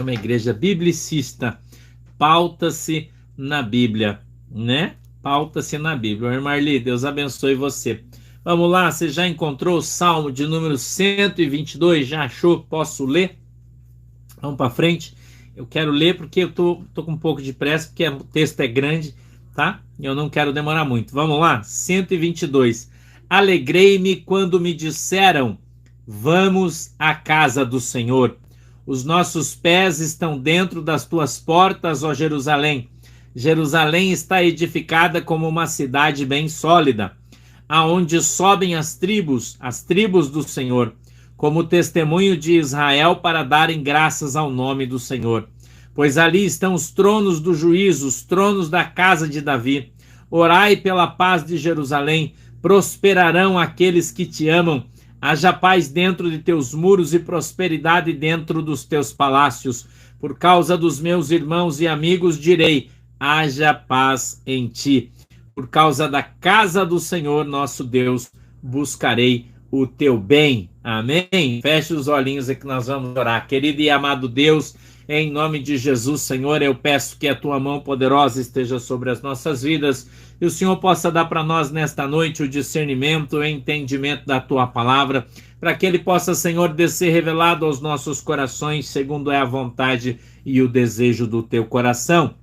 uma igreja biblicista, pauta-se na Bíblia, né? Pauta-se na Bíblia. Ô, Marli, Deus abençoe você. Vamos lá, você já encontrou o Salmo de número 122? Já achou? Posso ler? Vamos para frente. Eu quero ler porque eu tô com um pouco de pressa, porque o texto é grande, tá? Eu não quero demorar muito. Vamos lá, 122. Alegrei-me quando me disseram: vamos à casa do Senhor. Os nossos pés estão dentro das tuas portas, ó Jerusalém. Jerusalém está edificada como uma cidade bem sólida, aonde sobem as tribos do Senhor, como testemunho de Israel para darem graças ao nome do Senhor. Pois ali estão os tronos do juízo, os tronos da casa de Davi. Orai pela paz de Jerusalém, prosperarão aqueles que te amam. Haja paz dentro de teus muros e prosperidade dentro dos teus palácios. Por causa dos meus irmãos e amigos direi: haja paz em ti. Por causa da casa do Senhor nosso Deus, buscarei o teu bem. Amém? Feche os olhinhos e que nós vamos orar. Querido e amado Deus, em nome de Jesus, Senhor, eu peço que a tua mão poderosa esteja sobre as nossas vidas e o Senhor possa dar para nós nesta noite o discernimento, o entendimento da tua palavra, para que ele possa, Senhor, descer revelado aos nossos corações, segundo é a vontade e o desejo do teu coração.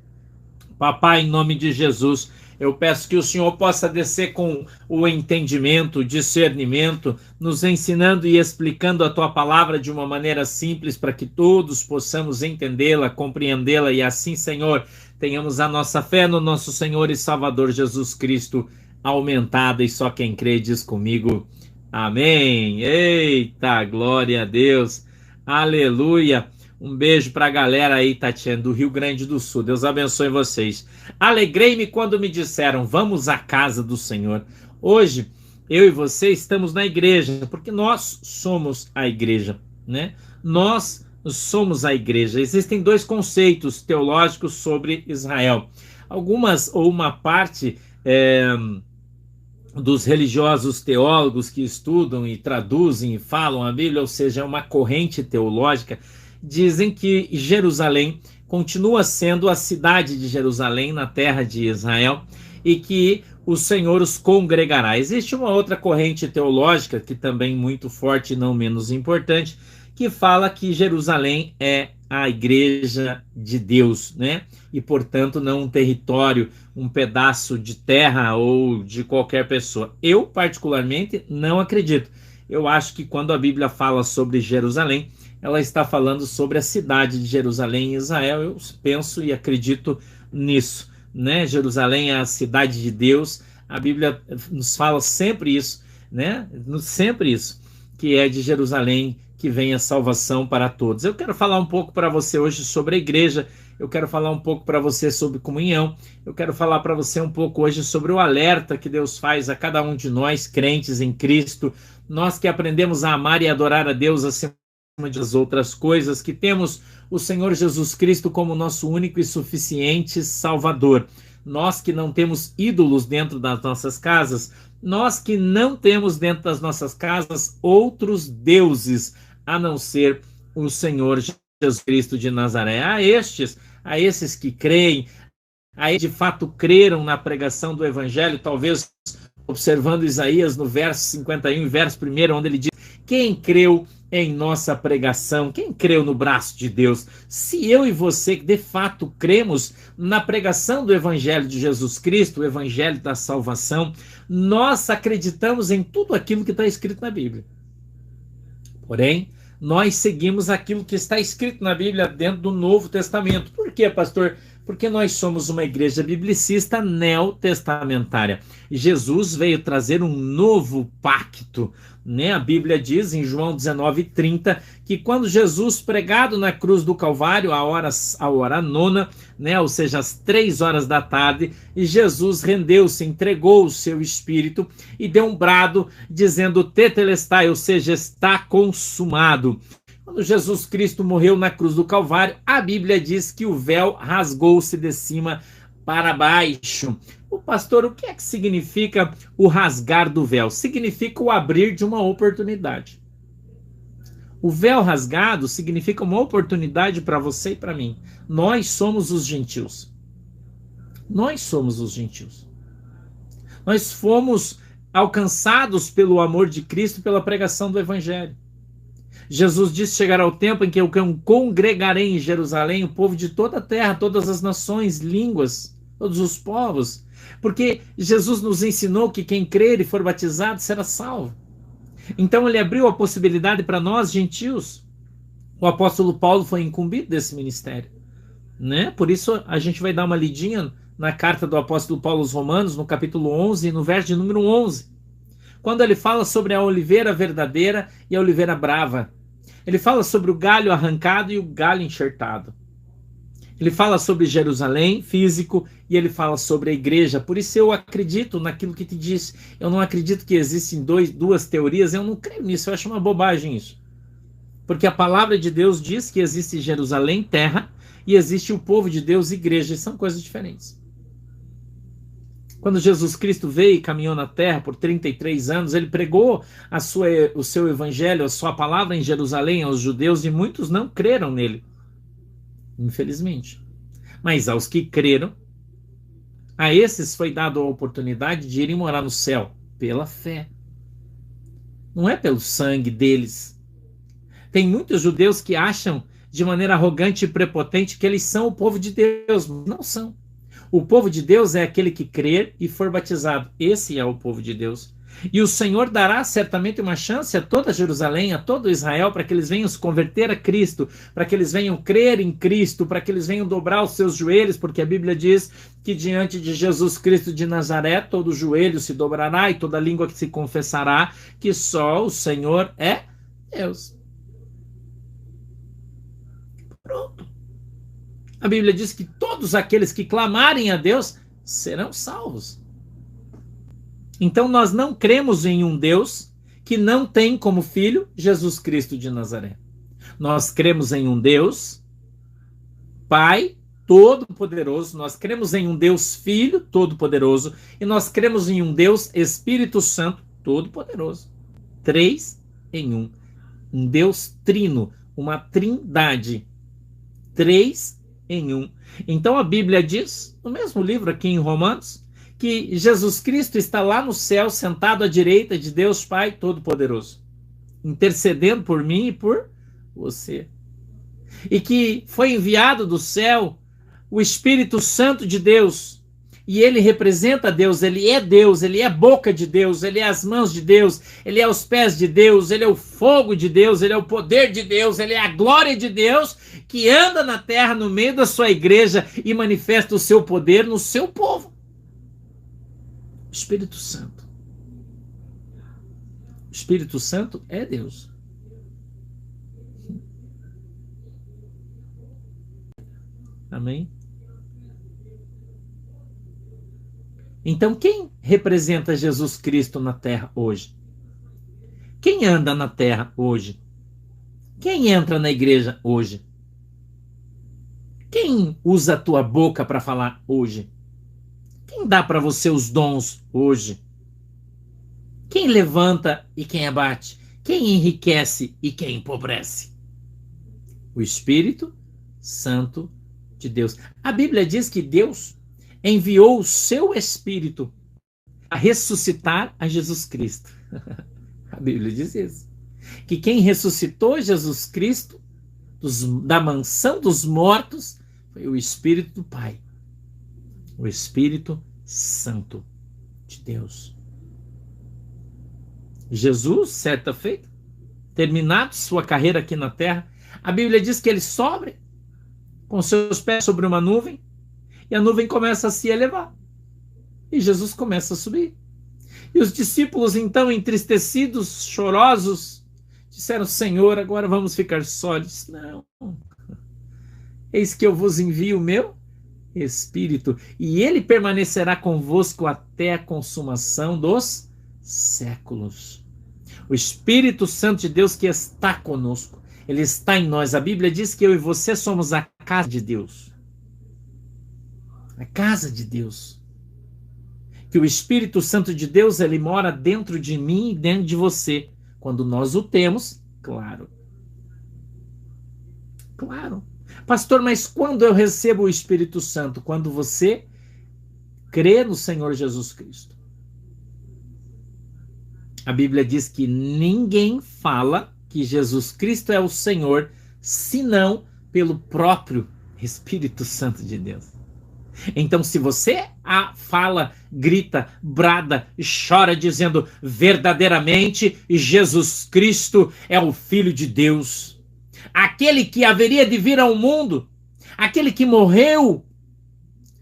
Papai, em nome de Jesus, eu peço que o Senhor possa descer com o entendimento, o discernimento, nos ensinando e explicando a tua palavra de uma maneira simples para que todos possamos entendê-la, compreendê-la e assim, Senhor, tenhamos a nossa fé no nosso Senhor e Salvador Jesus Cristo aumentada e só quem crê diz comigo. Amém. Eita, glória a Deus. Aleluia. Um beijo para a galera aí, Tatiana, do Rio Grande do Sul. Deus abençoe vocês. Alegrei-me quando me disseram: vamos à casa do Senhor. Hoje, eu e você estamos na igreja, porque nós somos a igreja, né? Nós somos a igreja. Existem dois conceitos teológicos sobre Israel. Algumas, ou uma parte dos religiosos teólogos que estudam e traduzem e falam a Bíblia, ou seja, é uma corrente teológica, dizem que Jerusalém continua sendo a cidade de Jerusalém na terra de Israel e que o Senhor os congregará. Existe uma outra corrente teológica que também muito forte e não menos importante, que fala que Jerusalém é a igreja de Deus, né? E portanto não um território, um pedaço de terra ou de qualquer pessoa. Eu particularmente não acredito. Eu acho que quando a Bíblia fala sobre Jerusalém, ela está falando sobre a cidade de Jerusalém em Israel. Eu penso e acredito nisso, né? Jerusalém é a cidade de Deus. A Bíblia nos fala sempre isso, né? Sempre isso, que é de Jerusalém que vem a salvação para todos. Eu quero falar um pouco para você hoje sobre a igreja. Eu quero falar um pouco para você sobre comunhão. Eu quero falar para você um pouco hoje sobre o alerta que Deus faz a cada um de nós, crentes em Cristo, nós que aprendemos a amar e adorar a Deus acima das outras coisas, que temos o Senhor Jesus Cristo como nosso único e suficiente Salvador. Nós que não temos ídolos dentro das nossas casas, nós que não temos dentro das nossas casas outros deuses a não ser o Senhor Jesus Cristo de Nazaré. A esses que creem, a de fato creram na pregação do Evangelho, talvez observando Isaías no verso 51, verso 1, onde ele diz: quem creu em nossa pregação, quem creu no braço de Deus? Se eu e você de fato cremos na pregação do Evangelho de Jesus Cristo, o Evangelho da salvação, nós acreditamos em tudo aquilo que está escrito na Bíblia. Porém, nós seguimos aquilo que está escrito na Bíblia dentro do Novo Testamento. Por quê, pastor? Porque nós somos uma igreja biblicista neotestamentária. Jesus veio trazer um novo pacto, né? A Bíblia diz em João 19:30 que quando Jesus pregado na cruz do Calvário, a hora nona, né? Ou seja, às 3 horas da tarde, e Jesus rendeu-se, entregou o seu espírito e deu um brado dizendo tetelestai, ou seja, está consumado. Quando Jesus Cristo morreu na cruz do Calvário, a Bíblia diz que o véu rasgou-se de cima para baixo. O pastor, o que é que significa o rasgar do véu? Significa o abrir de uma oportunidade. O véu rasgado significa uma oportunidade para você e para mim. Nós somos os gentios. Nós somos os gentios. Nós fomos alcançados pelo amor de Cristo, pela pregação do Evangelho. Jesus disse: chegará o tempo em que eu congregarei em Jerusalém o povo de toda a terra, todas as nações, línguas, todos os povos. Porque Jesus nos ensinou que quem crer e for batizado será salvo. Então ele abriu a possibilidade para nós, gentios. O apóstolo Paulo foi incumbido desse ministério, né? Por isso a gente vai dar uma lidinha na carta do apóstolo Paulo aos Romanos, no capítulo 11, no verso de número 11, quando ele fala sobre a oliveira verdadeira e a oliveira brava. Ele fala sobre o galho arrancado e o galho enxertado. Ele fala sobre Jerusalém físico e ele fala sobre a igreja. Por isso eu acredito naquilo que te disse. Eu não acredito que existem duas teorias. Eu não creio nisso. Eu acho uma bobagem isso. Porque a palavra de Deus diz que existe Jerusalém, terra, e existe o povo de Deus, igreja. E são coisas diferentes. Quando Jesus Cristo veio e caminhou na terra por 33 anos, ele pregou o seu evangelho, a sua palavra em Jerusalém aos judeus, e muitos não creram nele. Infelizmente. Mas aos que creram, a esses foi dado a oportunidade de irem morar no céu pela fé. Não é pelo sangue deles. Tem muitos judeus que acham de maneira arrogante e prepotente que eles são o povo de Deus. Não são. O povo de Deus é aquele que crer e for batizado. Esse é o povo de Deus. E o Senhor dará certamente uma chance a toda Jerusalém, a todo Israel, para que eles venham se converter a Cristo, para que eles venham crer em Cristo, para que eles venham dobrar os seus joelhos, porque a Bíblia diz que diante de Jesus Cristo de Nazaré, todo joelho se dobrará e toda língua que se confessará que só o Senhor é Deus. Pronto. A Bíblia diz que todos aqueles que clamarem a Deus serão salvos. Então nós não cremos em um Deus que não tem como filho Jesus Cristo de Nazaré. Nós cremos em um Deus Pai Todo-Poderoso, nós cremos em um Deus Filho Todo-Poderoso e nós cremos em um Deus Espírito Santo Todo-Poderoso. 3 em 1. Um Deus trino, uma trindade. 3 em 1. Então a Bíblia diz, no mesmo livro aqui em Romanos, que Jesus Cristo está lá no céu, sentado à direita de Deus Pai Todo-Poderoso, intercedendo por mim e por você. E que foi enviado do céu o Espírito Santo de Deus, e ele representa Deus, ele é a boca de Deus, ele é as mãos de Deus, ele é os pés de Deus, ele é o fogo de Deus, ele é o poder de Deus, ele é a glória de Deus, que anda na terra no meio da sua igreja e manifesta o seu poder no seu povo. O Espírito Santo. O Espírito Santo é Deus. Amém? Então, quem representa Jesus Cristo na terra hoje? Quem anda na terra hoje? Quem entra na igreja hoje? Quem usa a tua boca para falar hoje? Quem dá para você os dons hoje? Quem levanta e quem abate? Quem enriquece e quem empobrece? O Espírito Santo de Deus. A Bíblia diz que Deus enviou o seu Espírito a ressuscitar a Jesus Cristo. A Bíblia diz isso. Que quem ressuscitou Jesus Cristo da mansão dos mortos foi o Espírito do Pai. O Espírito Santo de Deus. Jesus, certa feita, terminado sua carreira aqui na terra, a Bíblia diz que ele sobe com seus pés sobre uma nuvem e a nuvem começa a se elevar. E Jesus começa a subir. E os discípulos, então, entristecidos, chorosos, disseram: Senhor, agora vamos ficar só. Ele disse: não. Eis que eu vos envio o meu Espírito, e ele permanecerá convosco até a consumação dos séculos. O Espírito Santo de Deus que está conosco, ele está em nós. A Bíblia diz que eu e você somos a casa de Deus. A casa de Deus. Que o Espírito Santo de Deus, ele mora dentro de mim e dentro de você. Quando nós o temos, claro. Claro. Pastor, mas quando eu recebo o Espírito Santo? Quando você crê no Senhor Jesus Cristo. A Bíblia diz que ninguém fala que Jesus Cristo é o Senhor, senão pelo próprio Espírito Santo de Deus. Então, se você fala, grita, brada, chora, dizendo verdadeiramente Jesus Cristo é o Filho de Deus, aquele que haveria de vir ao mundo, aquele que morreu,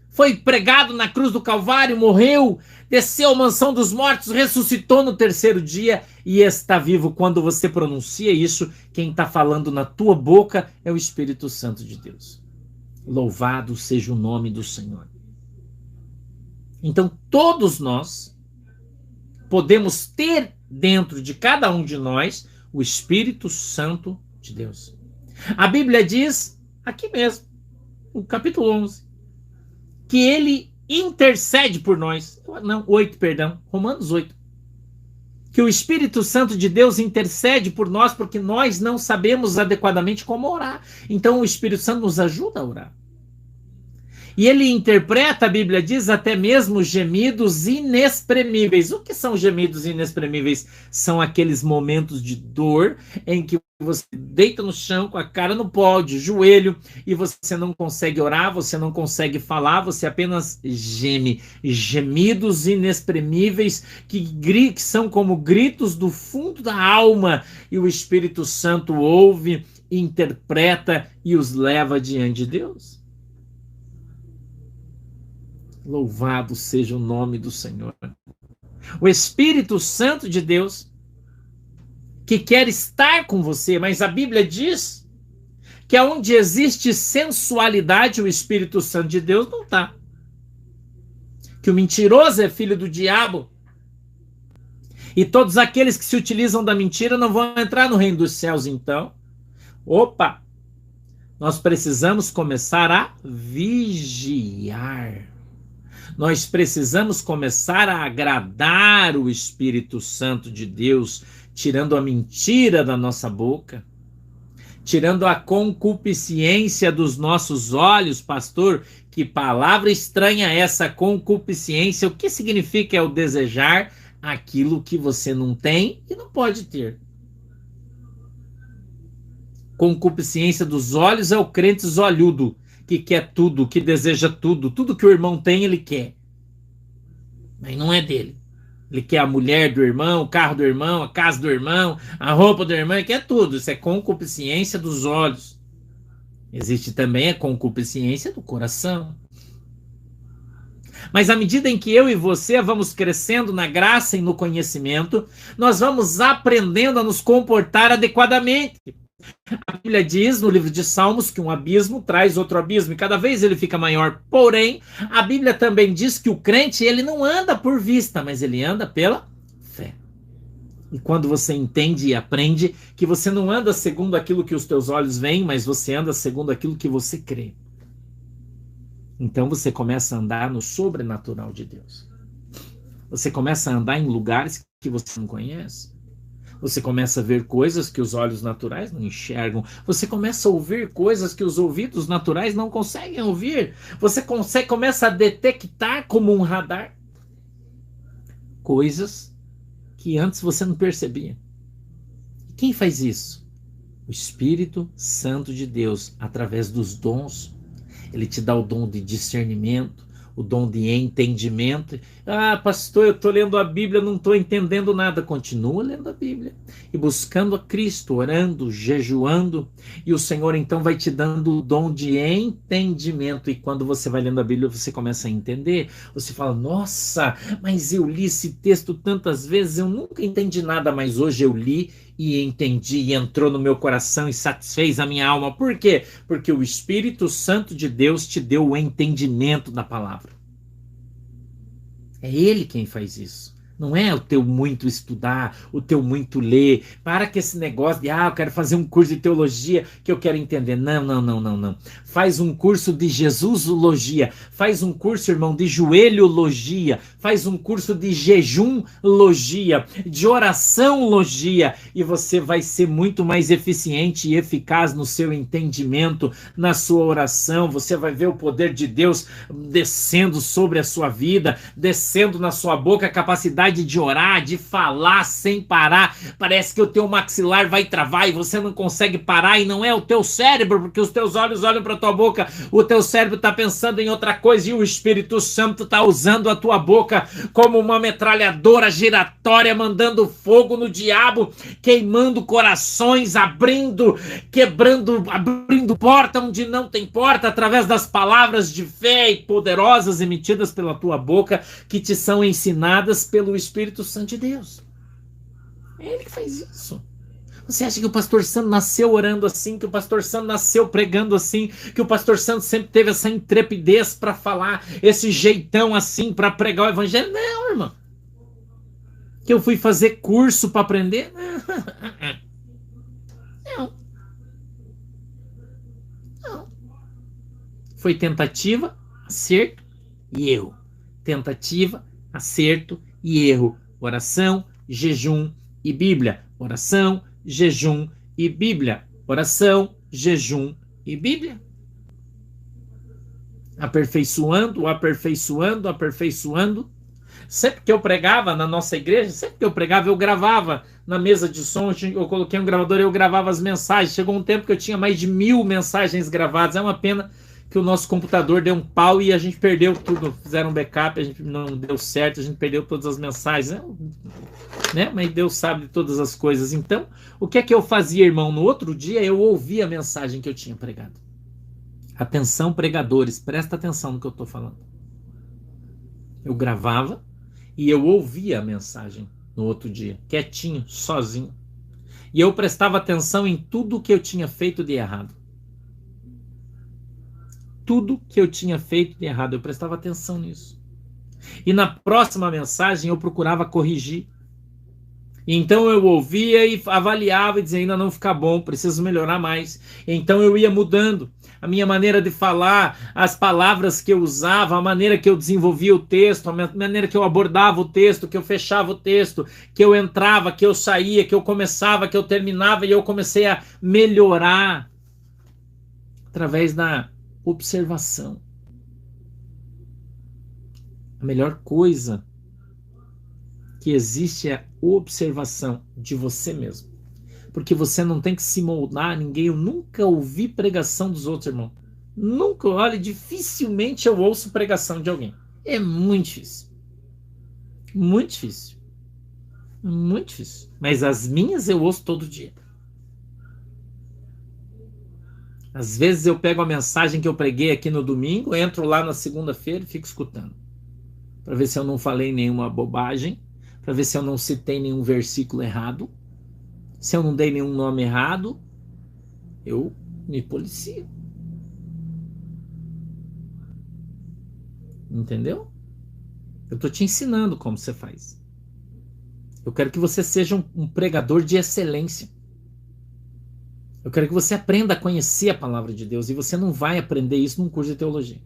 foi pregado na cruz do Calvário, morreu, desceu à mansão dos mortos, ressuscitou no terceiro dia e está vivo. Quando você pronuncia isso, quem está falando na tua boca é o Espírito Santo de Deus. Louvado seja o nome do Senhor. Então, todos nós podemos ter dentro de cada um de nós o Espírito Santo de Deus. A Bíblia diz, aqui mesmo, no capítulo 11, que ele intercede por nós. Não, 8, perdão. Romanos 8. Que o Espírito Santo de Deus intercede por nós porque nós não sabemos adequadamente como orar. Então o Espírito Santo nos ajuda a orar. E ele interpreta, a Bíblia diz, até mesmo gemidos inexprimíveis. O que são gemidos inexprimíveis? São aqueles momentos de dor em que você deita no chão com a cara no pó, de joelho, e você não consegue orar, você não consegue falar, você apenas geme. Gemidos inexprimíveis que são como gritos do fundo da alma, e o Espírito Santo ouve, interpreta e os leva diante de Deus. Louvado seja o nome do Senhor. O Espírito Santo de Deus que quer estar com você, mas a Bíblia diz que onde existe sensualidade, o Espírito Santo de Deus não está. Que o mentiroso é filho do diabo. E todos aqueles que se utilizam da mentira não vão entrar no reino dos céus, então. Opa! Nós precisamos começar a vigiar. Nós precisamos começar a agradar o Espírito Santo de Deus, tirando a mentira da nossa boca, tirando a concupiscência dos nossos olhos. Pastor, que palavra estranha é essa, concupiscência? O que significa? É o desejar aquilo que você não tem e não pode ter. Concupiscência dos olhos é o crente olhudo, que quer tudo, que deseja tudo, tudo que o irmão tem ele quer, mas não é dele. Ele quer a mulher do irmão, o carro do irmão, a casa do irmão, a roupa do irmão, ele quer tudo. Isso é concupiscência dos olhos. Existe também a concupiscência do coração. Mas à medida em que eu e você vamos crescendo na graça e no conhecimento, nós vamos aprendendo a nos comportar adequadamente. A Bíblia diz no livro de Salmos que um abismo traz outro abismo e cada vez ele fica maior. Porém, a Bíblia também diz que o crente ele não anda por vista, mas ele anda pela fé. E quando você entende e aprende que você não anda segundo aquilo que os teus olhos veem, mas você anda segundo aquilo que você crê, então você começa a andar no sobrenatural de Deus. Você começa a andar em lugares que você não conhece. Você começa a ver coisas que os olhos naturais não enxergam. Você começa a ouvir coisas que os ouvidos naturais não conseguem ouvir. Você começa a detectar como um radar coisas que antes você não percebia. E quem faz isso? O Espírito Santo de Deus, através dos dons. Ele te dá o dom de discernimento, o dom de entendimento. Ah, pastor, eu estou lendo a Bíblia, não estou entendendo nada. Continua lendo a Bíblia e buscando a Cristo, orando, jejuando, e o Senhor então vai te dando o dom de entendimento. E quando você vai lendo a Bíblia, você começa a entender. Você fala, nossa, mas eu li esse texto tantas vezes, eu nunca entendi nada, mas hoje eu li e entendi, e entrou no meu coração e satisfez a minha alma. Por quê? Porque o Espírito Santo de Deus te deu o entendimento da palavra. É Ele quem faz isso. Não é o teu muito estudar, o teu muito ler. Para com esse negócio de, eu quero fazer um curso de teologia que eu quero entender. Não, não, não, não, não. Faz um curso de Jesusologia. Faz um curso, irmão, de joelhologia. Faz um curso de jejumlogia, de oraçãologia. E você vai ser muito mais eficiente e eficaz no seu entendimento, na sua oração. Você vai ver o poder de Deus descendo sobre a sua vida, descendo na sua boca, a capacidade de orar, de falar sem parar. Parece que o teu maxilar vai travar e você não consegue parar, e não é o teu cérebro, porque os teus olhos olham para tua boca, o teu cérebro está pensando em outra coisa e o Espírito Santo está usando a tua boca como uma metralhadora giratória, mandando fogo no diabo, queimando corações, quebrando, abrindo porta onde não tem porta, através das palavras de fé e poderosas emitidas pela tua boca, que te são ensinadas pelo Espírito Santo de Deus. É Ele que faz isso. Você acha que o pastor Santo nasceu orando assim, que o pastor Santo nasceu pregando assim, que o pastor Santo sempre teve essa intrepidez para falar, esse jeitão assim para pregar o evangelho? Não, irmão. Que eu fui fazer curso para aprender? Não. Não. Foi tentativa, acerto e erro. Tentativa, acerto e erro. Oração, jejum e Bíblia. Oração, jejum e Bíblia. Oração, jejum e Bíblia. Aperfeiçoando, aperfeiçoando, aperfeiçoando. Sempre que eu pregava na nossa igreja, sempre que eu pregava, eu gravava na mesa de som, eu coloquei um gravador e eu gravava as mensagens. Chegou um tempo que eu tinha mais de 1000 mensagens gravadas. É uma pena que o nosso computador deu um pau e a gente perdeu tudo. Fizeram um backup, a gente não deu certo, a gente perdeu todas as mensagens, né? Mas Deus sabe de todas as coisas. Então, o que é que eu fazia, irmão? No outro dia eu ouvia a mensagem que eu tinha pregado. Atenção, pregadores, presta atenção no que eu estou falando. Eu gravava e eu ouvia a mensagem no outro dia, quietinho, sozinho. E eu prestava atenção em tudo que eu tinha feito de errado. Tudo que eu tinha feito de errado, eu prestava atenção nisso. E na próxima mensagem eu procurava corrigir. Então eu ouvia e avaliava e dizia, ainda não fica bom, preciso melhorar mais. Então eu ia mudando a minha maneira de falar, as palavras que eu usava, a maneira que eu desenvolvia o texto, a maneira que eu abordava o texto, que eu fechava o texto, que eu entrava, que eu saía, que eu começava, que eu terminava, e eu comecei a melhorar através da observação. A melhor coisa que existe é a observação de você mesmo. Porque você não tem que se moldar a ninguém. Eu nunca ouvi pregação dos outros, irmão. Nunca, olha, dificilmente eu ouço pregação de alguém. É muito difícil. Muito difícil. Muito difícil. Mas as minhas eu ouço todo dia. Às vezes eu pego a mensagem que eu preguei aqui no domingo, entro lá na segunda-feira e fico escutando. Para ver se eu não falei nenhuma bobagem, para ver se eu não citei nenhum versículo errado, se eu não dei nenhum nome errado, eu me policio. Entendeu? Eu estou te ensinando como você faz. Eu quero que você seja um pregador de excelência. Eu quero que você aprenda a conhecer a palavra de Deus, e você não vai aprender isso num curso de teologia.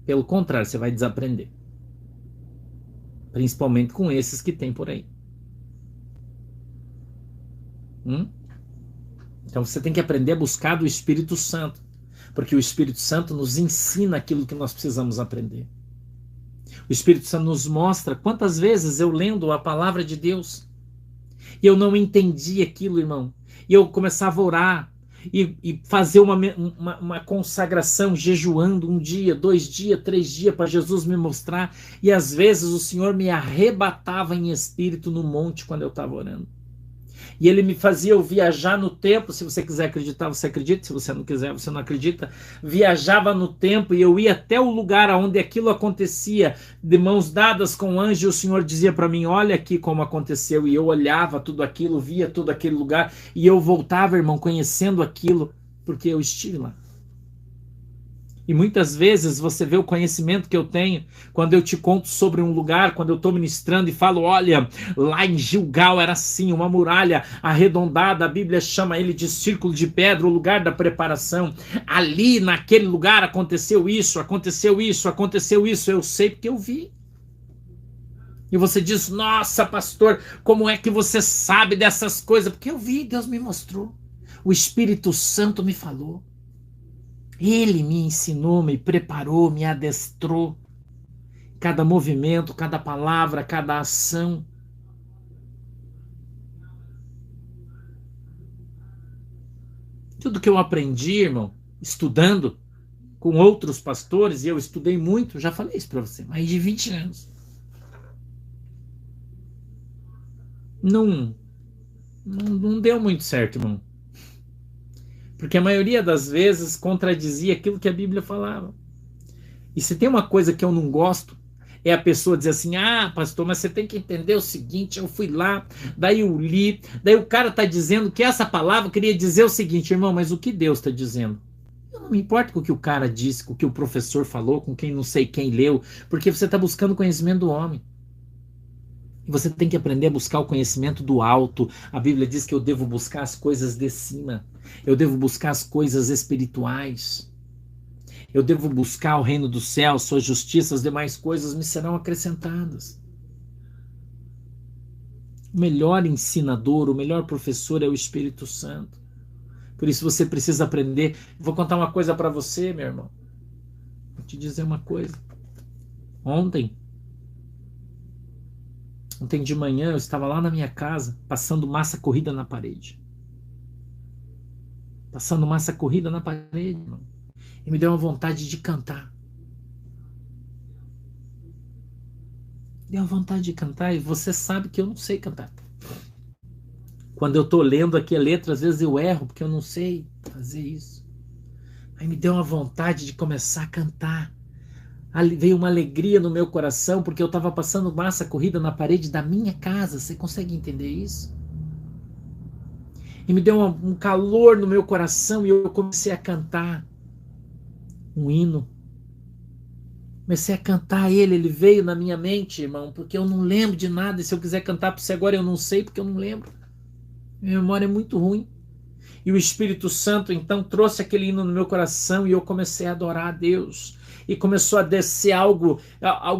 Pelo contrário, você vai desaprender. Principalmente com esses que tem por aí. Então você tem que aprender a buscar do Espírito Santo, porque o Espírito Santo nos ensina aquilo que nós precisamos aprender. O Espírito Santo nos mostra. Quantas vezes eu lendo a palavra de Deus e eu não entendi aquilo, irmão, e eu começava a orar e fazer uma consagração, jejuando 1 dia, 2 dias, 3 dias para Jesus me mostrar, e às vezes o Senhor me arrebatava em espírito no monte quando eu estava orando. E ele me fazia eu viajar no tempo. Se você quiser acreditar, você acredita. Se você não quiser, você não acredita. Viajava no tempo e eu ia até o lugar onde aquilo acontecia, de mãos dadas com o anjo, e o Senhor dizia para mim, olha aqui como aconteceu. E eu olhava tudo aquilo, via todo aquele lugar, e eu voltava, irmão, conhecendo aquilo, porque eu estive lá. E muitas vezes você vê o conhecimento que eu tenho quando eu te conto sobre um lugar, quando eu estou ministrando e falo, olha, lá em Gilgal era assim, uma muralha arredondada, a Bíblia chama ele de círculo de pedra, o lugar da preparação. Ali, naquele lugar, aconteceu isso, aconteceu isso, aconteceu isso. Eu sei porque eu vi. E você diz, nossa, pastor, como é que você sabe dessas coisas? Porque eu vi, Deus me mostrou. O Espírito Santo me falou. Ele me ensinou, me preparou, me adestrou. Cada movimento, cada palavra, cada ação. Tudo que eu aprendi, irmão, estudando com outros pastores, e eu estudei muito, já falei isso para você, mais de 20 anos. Não, não deu muito certo, irmão. Porque a maioria das vezes contradizia aquilo que a Bíblia falava. E se tem uma coisa que eu não gosto, é a pessoa dizer assim, ah, pastor, mas você tem que entender o seguinte, eu fui lá, daí eu li, daí o cara está dizendo que essa palavra queria dizer o seguinte, irmão, mas o que Deus está dizendo? Eu não me importo com o que o cara disse, com o que o professor falou, com quem não sei quem leu, porque você está buscando o conhecimento do homem. E você tem que aprender a buscar o conhecimento do alto. A Bíblia diz que eu devo buscar as coisas de cima. Eu devo buscar as coisas espirituais. Eu devo buscar o reino do céu, sua justiça, as demais coisas me serão acrescentadas. O melhor ensinador, o melhor professor é o Espírito Santo. Por isso você precisa aprender. Vou contar uma coisa para você, meu irmão. Vou te dizer uma coisa. Ontem de manhã eu estava lá na minha casa, passando massa corrida na parede. Passando massa corrida na parede, irmão. E me deu uma vontade de cantar. Deu uma vontade de cantar e você sabe que eu não sei cantar. Quando eu estou lendo aqui a letra, às vezes eu erro porque eu não sei fazer isso. Aí me deu uma vontade de começar a cantar. Veio uma alegria no meu coração porque eu estava passando massa corrida na parede da minha casa. Você consegue entender isso? E me deu um calor no meu coração e eu comecei a cantar um hino. Comecei a cantar ele veio na minha mente, irmão, porque eu não lembro de nada. E se eu quiser cantar para você agora, eu não sei porque eu não lembro. Minha memória é muito ruim. E o Espírito Santo então trouxe aquele hino no meu coração e eu comecei a adorar a Deus. E começou a descer algo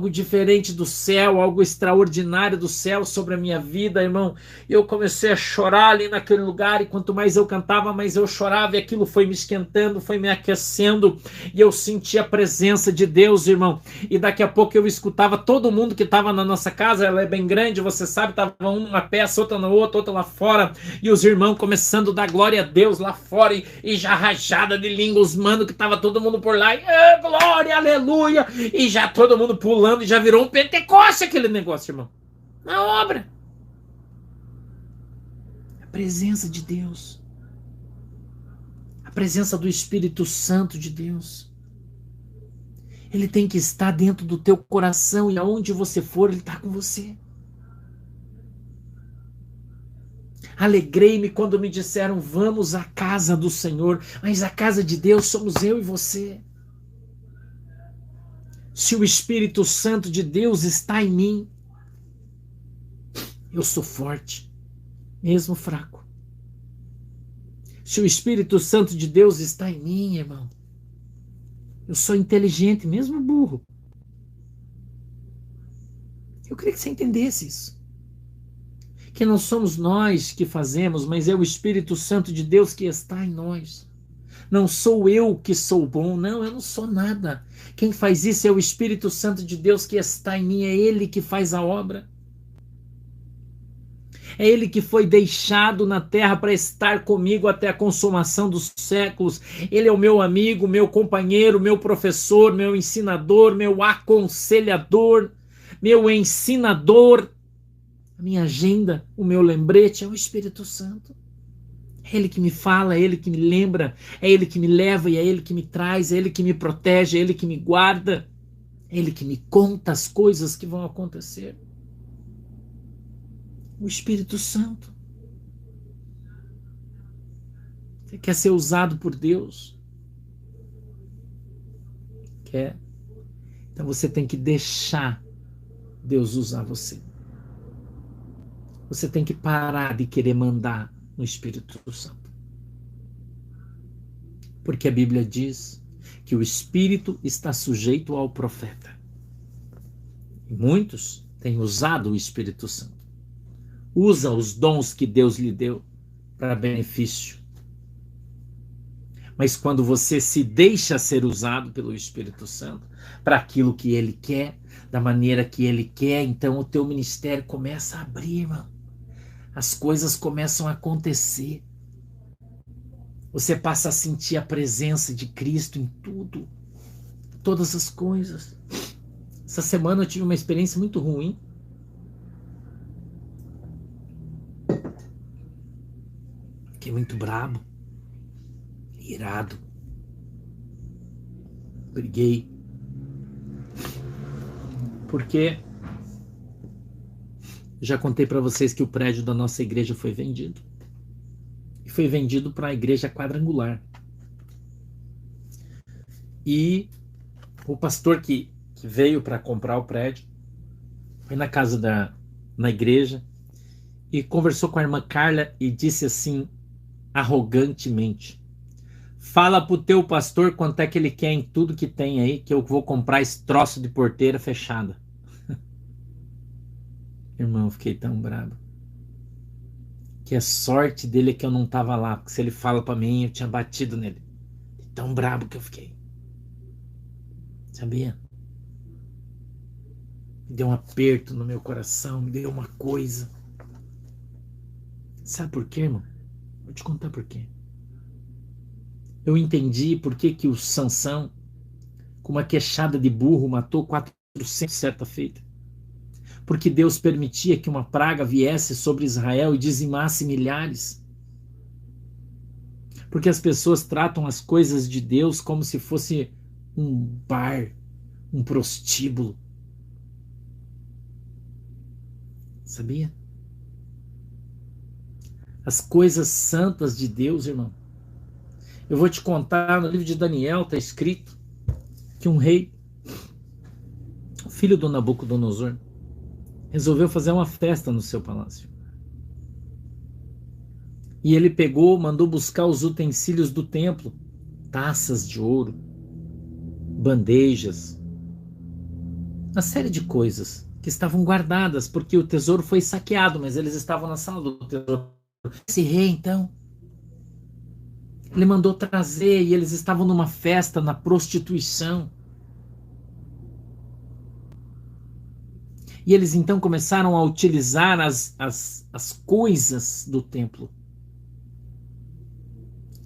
diferente do céu, algo extraordinário do céu sobre a minha vida, irmão. Eu comecei a chorar ali naquele lugar e quanto mais eu cantava, mais eu chorava e aquilo foi me esquentando, foi me aquecendo e eu senti a presença de Deus, irmão. E daqui a pouco eu escutava todo mundo que estava na nossa casa, ela é bem grande, você sabe, estava uma peça, outra na outra lá fora, e os irmãos começando a dar glória a Deus lá fora e já rajada de línguas, mano, que estava todo mundo por lá, e glória, aleluia, e já todo mundo pulando, e já virou um Pentecoste aquele negócio, irmão, na obra. A presença de Deus, a presença do Espírito Santo de Deus, ele tem que estar dentro do teu coração e aonde você for, ele está com você. Alegrei-me quando me disseram, vamos à casa do Senhor, mas a casa de Deus somos eu e você. Se o Espírito Santo de Deus está em mim, eu sou forte, mesmo fraco. Se o Espírito Santo de Deus está em mim, irmão, eu sou inteligente, mesmo burro. Eu queria que você entendesse isso. Que não somos nós que fazemos, mas é o Espírito Santo de Deus que está em nós. Não sou eu que sou bom, não, eu não sou nada. Quem faz isso é o Espírito Santo de Deus que está em mim, é Ele que faz a obra. É Ele que foi deixado na terra para estar comigo até a consumação dos séculos. Ele é o meu amigo, meu companheiro, meu professor, meu ensinador, meu aconselhador, meu ensinador. A minha agenda, o meu lembrete é o Espírito Santo. É Ele que me fala, é Ele que me lembra, é Ele que me leva e é Ele que me traz, é Ele que me protege, é Ele que me guarda, é Ele que me conta as coisas que vão acontecer. O Espírito Santo. Você quer ser usado por Deus? Quer? Então você tem que deixar Deus usar você. Você tem que parar de querer mandar no Espírito Santo. Porque a Bíblia diz que o Espírito está sujeito ao profeta. E muitos têm usado o Espírito Santo. Usa os dons que Deus lhe deu para benefício. Mas quando você se deixa ser usado pelo Espírito Santo para aquilo que Ele quer, da maneira que Ele quer, então o teu ministério começa a abrir, irmão. As coisas começam a acontecer. Você passa a sentir a presença de Cristo em tudo, todas as coisas. Essa semana eu tive uma experiência muito ruim. Fiquei muito brabo, irado. Briguei. Porque já contei para vocês que o prédio da nossa igreja foi vendido. E foi vendido para a igreja quadrangular. E o pastor que veio para comprar o prédio foi na casa na igreja e conversou com a irmã Carla e disse assim, arrogantemente: fala pro teu pastor quanto é que ele quer em tudo que tem aí, que eu vou comprar esse troço de porteira fechada. Irmão, eu fiquei tão bravo. Que a sorte dele é que eu não tava lá, porque se ele fala pra mim, eu tinha batido nele. Tão bravo que eu fiquei. Sabia? Me deu um aperto no meu coração, me deu uma coisa. Sabe por quê, irmão? Vou te contar por quê. Eu entendi por que o Sansão, com uma queixada de burro, matou 400 certa feita. Porque Deus permitia que uma praga viesse sobre Israel e dizimasse milhares. Porque as pessoas tratam as coisas de Deus como se fosse um bar, um prostíbulo. Sabia? As coisas santas de Deus, irmão. Eu vou te contar, no livro de Daniel está escrito que um rei, filho do Nabucodonosor, resolveu fazer uma festa no seu palácio. E ele pegou, mandou buscar os utensílios do templo, taças de ouro, bandejas, uma série de coisas que estavam guardadas, porque o tesouro foi saqueado, mas eles estavam na sala do tesouro. Esse rei, então, ele mandou trazer e eles estavam numa festa, na prostituição. E eles então começaram a utilizar as coisas do templo.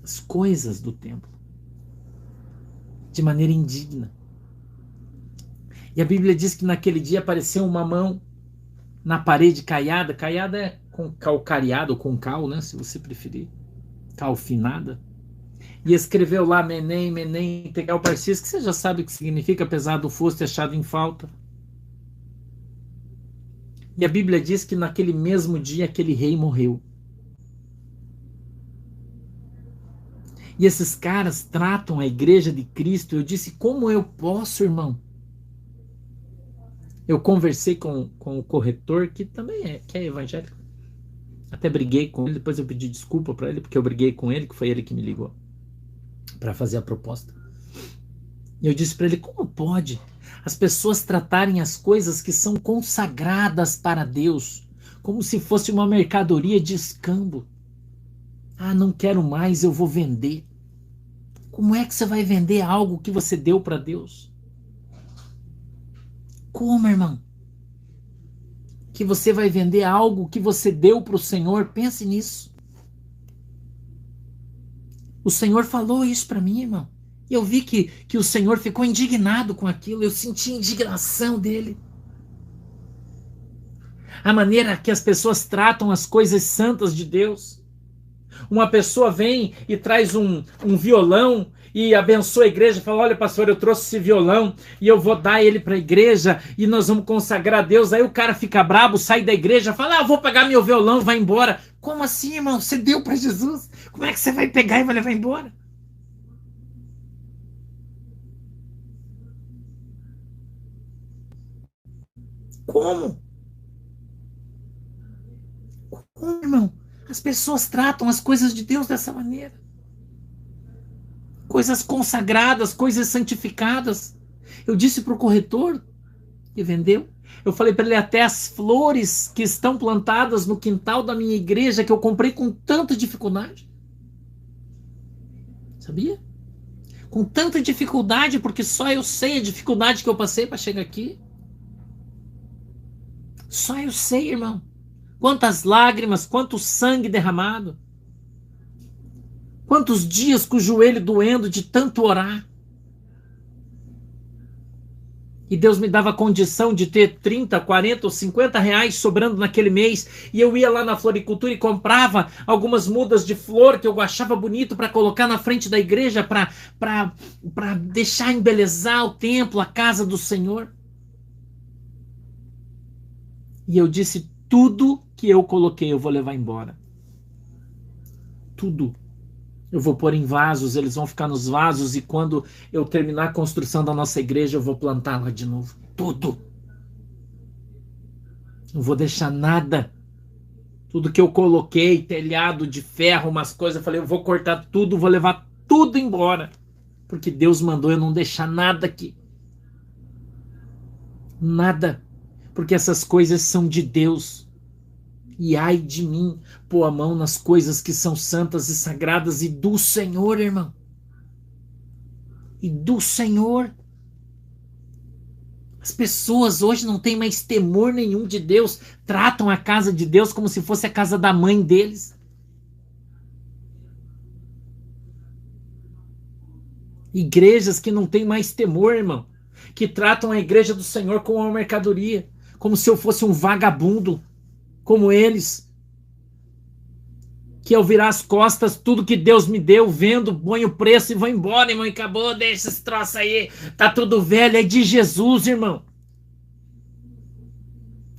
As coisas do templo. De maneira indigna. E a Bíblia diz que naquele dia apareceu uma mão na parede caiada. Caiada é com calcareado, ou com cal, né? Se você preferir. Calfinada. E escreveu lá Menem, Menem, Tekel, Parsis, que você já sabe o que significa, apesar do foste achado em falta. E a Bíblia diz que naquele mesmo dia aquele rei morreu. E esses caras tratam a igreja de Cristo. Eu disse, como eu posso, irmão? Eu conversei com o corretor, que também que é evangélico. Até briguei com ele, depois eu pedi desculpa para ele, porque eu briguei com ele, que foi ele que me ligou para fazer a proposta. E eu disse para ele, como pode as pessoas tratarem as coisas que são consagradas para Deus como se fosse uma mercadoria de escambo? Ah, não quero mais, eu vou vender. Como é que você vai vender algo que você deu para Deus? Como, irmão? Que você vai vender algo que você deu para o Senhor? Pense nisso. O Senhor falou isso para mim, irmão. E eu vi que o Senhor ficou indignado com aquilo. Eu senti a indignação dele. A maneira que as pessoas tratam as coisas santas de Deus. Uma pessoa vem e traz um violão e abençoa a igreja, fala, olha pastor, eu trouxe esse violão e eu vou dar ele para a igreja e nós vamos consagrar a Deus. Aí o cara fica brabo, sai da igreja, fala, eu vou pegar meu violão e vai embora. Como assim, irmão? Você deu para Jesus? Como é que você vai pegar e vai levar embora? Como? Como, irmão? As pessoas tratam as coisas de Deus dessa maneira. Coisas consagradas, coisas santificadas. Eu disse para o corretor que vendeu, eu falei para ele, até as flores que estão plantadas no quintal da minha igreja, que eu comprei com tanta dificuldade. Sabia? Com tanta dificuldade, porque só eu sei a dificuldade que eu passei para chegar aqui. Só eu sei, irmão. Quantas lágrimas, quanto sangue derramado. Quantos dias com o joelho doendo de tanto orar. E Deus me dava a condição de ter 30, 40 ou 50 reais sobrando naquele mês. E eu ia lá na floricultura e comprava algumas mudas de flor que eu achava bonito para colocar na frente da igreja, para deixar embelezar o templo, a casa do Senhor. E eu disse, tudo que eu coloquei eu vou levar embora. Tudo. Eu vou pôr em vasos, eles vão ficar nos vasos, e quando eu terminar a construção da nossa igreja, eu vou plantar lá de novo. Tudo. Não vou deixar nada. Tudo que eu coloquei, telhado de ferro, umas coisas, eu falei, eu vou cortar tudo, vou levar tudo embora. Porque Deus mandou eu não deixar nada aqui. Nada. Porque essas coisas são de Deus. E ai de mim pôr a mão nas coisas que são santas e sagradas e do Senhor, irmão. E do Senhor. As pessoas hoje não têm mais temor nenhum de Deus. Tratam a casa de Deus como se fosse a casa da mãe deles. Igrejas que não têm mais temor, irmão. Que tratam a igreja do Senhor como uma mercadoria. Como se eu fosse um vagabundo. Como eles, que ao virar as costas, tudo que Deus me deu, vendo, põe o preço e vou embora, irmão, e acabou, deixa esse troço aí, tá tudo velho, é de Jesus, irmão.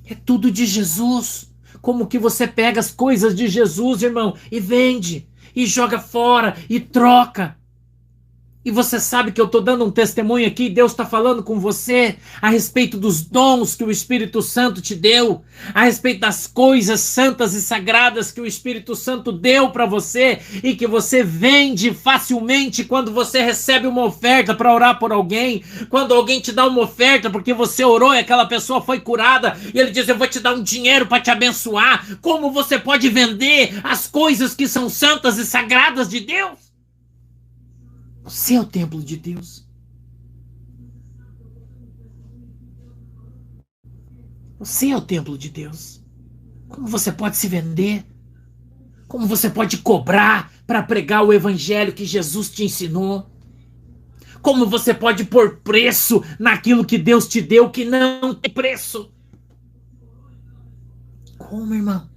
É tudo de Jesus. Como que você pega as coisas de Jesus, irmão, e vende, e joga fora, e troca? E você sabe que eu estou dando um testemunho aqui, Deus está falando com você a respeito dos dons que o Espírito Santo te deu, a respeito das coisas santas e sagradas que o Espírito Santo deu para você e que você vende facilmente quando você recebe uma oferta para orar por alguém, quando alguém te dá uma oferta porque você orou e aquela pessoa foi curada e ele diz, eu vou te dar um dinheiro para te abençoar. Como você pode vender as coisas que são santas e sagradas de Deus? Você é o templo de Deus. Você é o templo de Deus. Como você pode se vender? Como você pode cobrar para pregar o evangelho que Jesus te ensinou? Como você pode pôr preço naquilo que Deus te deu que não tem preço? Como, irmão?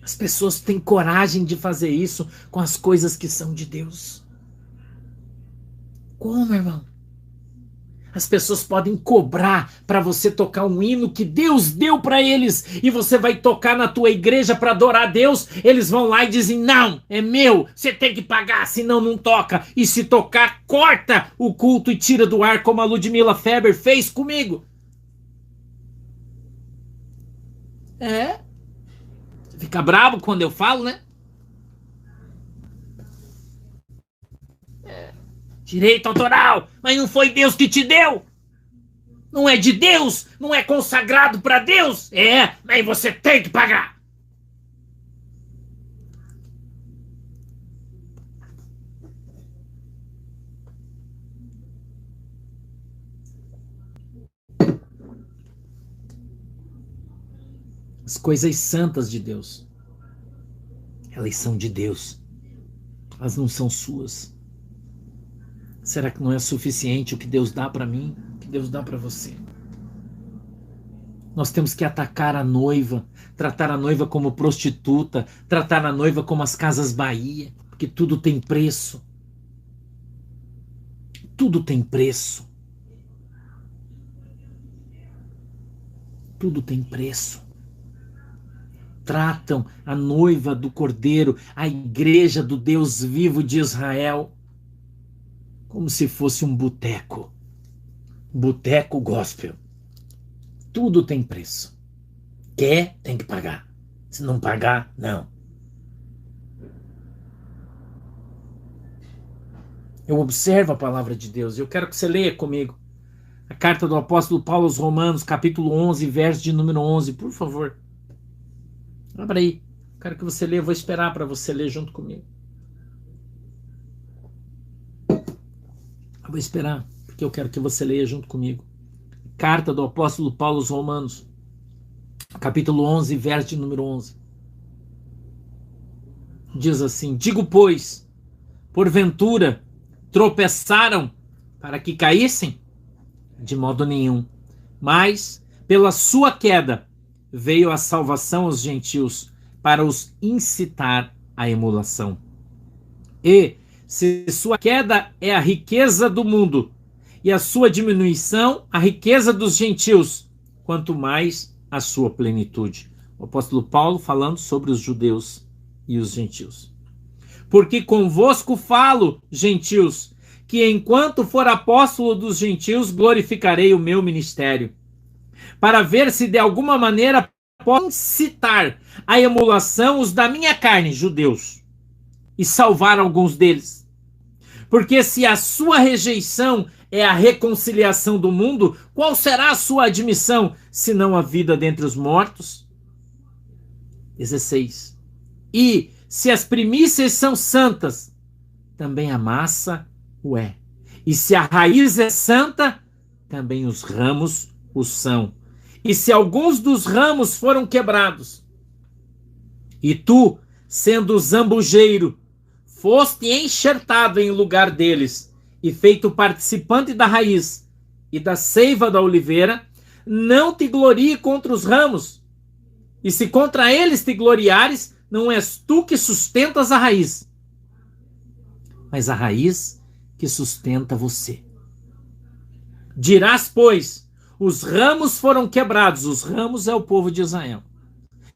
As pessoas têm coragem de fazer isso com as coisas que são de Deus. Como, irmão? As pessoas podem cobrar para você tocar um hino que Deus deu para eles e você vai tocar na tua igreja para adorar a Deus. Eles vão lá e dizem, não, é meu, você tem que pagar, senão não toca. E se tocar, corta o culto e tira do ar, como a Ludmila Feber fez comigo. É? Você fica bravo quando eu falo, né? Direito autoral, mas não foi Deus que te deu. Não é de Deus, não é consagrado para Deus. É, mas você tem que pagar. As coisas santas de Deus, elas são de Deus. Elas não são suas. Será que não é suficiente o que Deus dá para mim, o que Deus dá para você? Nós temos que atacar a noiva, tratar a noiva como prostituta, tratar a noiva como as Casas Bahia, porque tudo tem preço. Tudo tem preço. Tudo tem preço. Tratam a noiva do Cordeiro, a igreja do Deus vivo de Israel, como se fosse um boteco. Boteco gospel. tudo tem preço. Quer, tem que pagar. Se não pagar, não. Eu observo a palavra de Deus. Eu quero que você leia comigo a carta do apóstolo Paulo aos Romanos, capítulo 11, verso de número 11, por favor. Abra aí. Quero que você leia. Eu vou esperar para você ler junto comigo. Eu vou esperar, porque eu quero que você leia junto comigo. Carta do apóstolo Paulo aos Romanos, capítulo 11, verso de número 11. Diz assim: digo, pois, porventura tropeçaram para que caíssem? De modo nenhum. Mas, pela sua queda, veio a salvação aos gentios, para os incitar à emulação. E, se sua queda é a riqueza do mundo, e a sua diminuição a riqueza dos gentios, quanto mais a sua plenitude. O apóstolo Paulo falando sobre os judeus e os gentios. Porque convosco falo, gentios, que enquanto for apóstolo dos gentios, glorificarei o meu ministério, para ver se de alguma maneira posso incitar à emulação os da minha carne, judeus, e salvar alguns deles. Porque se a sua rejeição é a reconciliação do mundo, qual será a sua admissão, senão a vida dentre os mortos? 16. E se as primícias são santas, também a massa o é. E se a raiz é santa, também os ramos o são. E se alguns dos ramos foram quebrados, e tu, sendo zambujeiro, foste enxertado em lugar deles, e feito participante da raiz e da seiva da oliveira, não te glorie contra os ramos. E se contra eles te gloriares, não és tu que sustentas a raiz, mas a raiz que sustenta você. Dirás, pois, os ramos foram quebrados. Os ramos é o povo de Israel,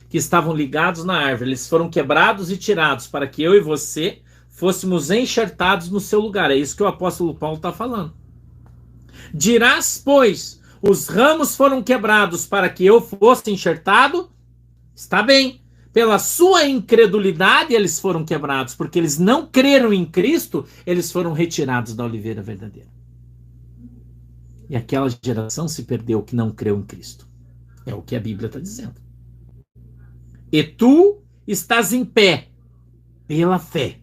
que estavam ligados na árvore. Eles foram quebrados e tirados para que eu e você fôssemos enxertados no seu lugar. É isso que o apóstolo Paulo está falando. Dirás, pois, os ramos foram quebrados para que eu fosse enxertado. Está bem. Pela sua incredulidade eles foram quebrados, porque eles não creram em Cristo, eles foram retirados da oliveira verdadeira. E aquela geração se perdeu que não creu em Cristo. É o que a Bíblia está dizendo. E tu estás em pé pela fé.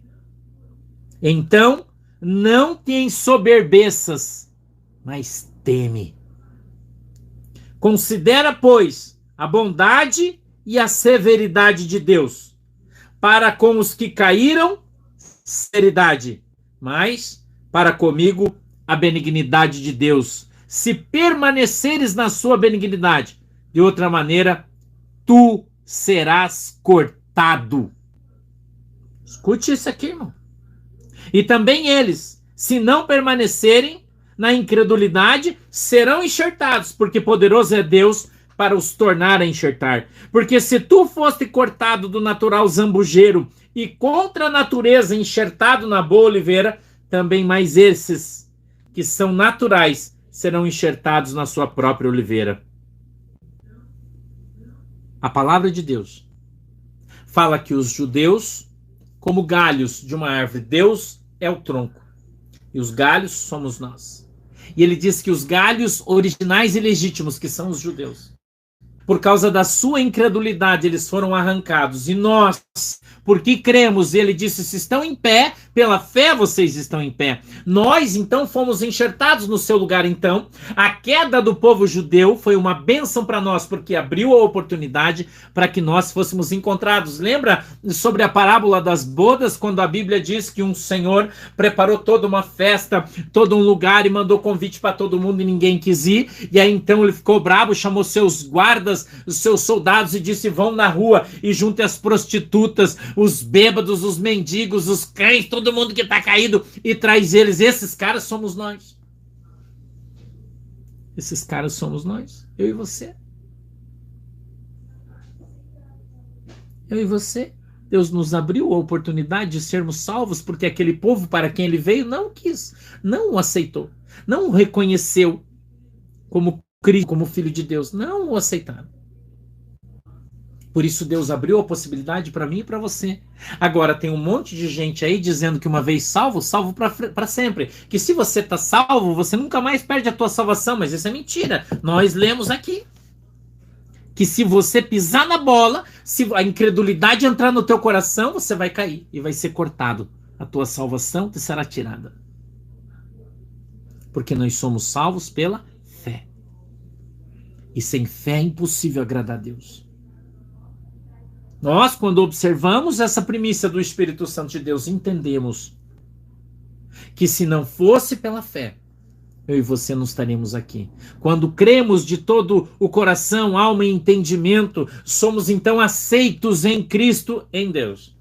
Então, não te ensoberbeças, mas teme. Considera, pois, a bondade e a severidade de Deus, para com os que caíram, severidade, mas para comigo a benignidade de Deus, se permaneceres na sua benignidade. De outra maneira, tu serás cortado. Escute isso aqui, irmão. E também eles, se não permanecerem na incredulidade, serão enxertados, porque poderoso é Deus para os tornar a enxertar. Porque se tu foste cortado do natural zambujeiro e contra a natureza enxertado na boa oliveira, também mais esses que são naturais serão enxertados na sua própria oliveira. A palavra de Deus fala que os judeus, como galhos de uma árvore, Deus é o tronco e os galhos somos nós. E ele diz que os galhos originais e legítimos, que são os judeus, por causa da sua incredulidade, eles foram arrancados. E nós, porque cremos, ele disse, se estão em pé, pela fé vocês estão em pé. Nós, então, fomos enxertados no seu lugar. Então, a queda do povo judeu foi uma bênção para nós, porque abriu a oportunidade para que nós fôssemos encontrados. Lembra sobre a parábola das bodas, quando a Bíblia diz que um senhor preparou toda uma festa, todo um lugar e mandou convite para todo mundo e ninguém quis ir. E aí, então, ele ficou bravo, chamou seus guardas, os seus soldados e disse, vão na rua e juntem as prostitutas, os bêbados, os mendigos, os cães, todo mundo que está caído e traz eles. Esses caras somos nós. Esses caras somos nós. Eu e você. Eu e você. Deus nos abriu a oportunidade de sermos salvos porque aquele povo para quem ele veio não quis, não o aceitou, não o reconheceu como Cristo como Filho de Deus. Não o aceitaram. Por isso Deus abriu a possibilidade para mim e para você. Agora tem um monte de gente aí dizendo que uma vez salvo, salvo para sempre. Que se você está salvo, você nunca mais perde a tua salvação. Mas isso é mentira. Nós lemos aqui que se você pisar na bola, se a incredulidade entrar no teu coração, você vai cair e vai ser cortado. A tua salvação te será tirada. Porque nós somos salvos pela fé. E sem fé é impossível agradar a Deus. Nós, quando observamos essa primícia do Espírito Santo de Deus, entendemos que se não fosse pela fé, eu e você não estaríamos aqui. Quando cremos de todo o coração, alma e entendimento, somos então aceitos em Cristo, em Deus.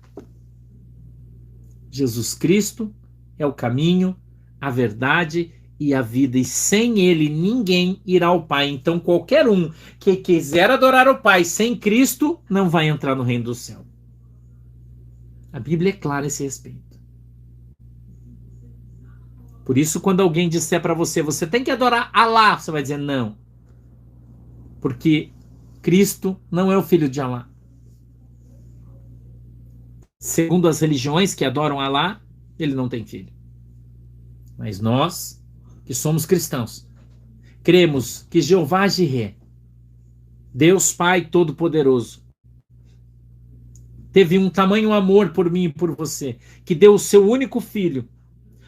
Jesus Cristo é o caminho, a verdade e a vida, e sem ele ninguém irá ao Pai. Então qualquer um que quiser adorar o Pai sem Cristo não vai entrar no reino do céu. A Bíblia é clara a esse respeito. Por isso, quando alguém disser para você, você tem que adorar Alá, você vai dizer não. Porque Cristo não é o filho de Alá. Segundo as religiões que adoram Alá, ele não tem filho. Mas nós, que somos cristãos, cremos que Jeová Jireh, Deus Pai Todo-Poderoso, teve um tamanho amor por mim e por você, que deu o seu único filho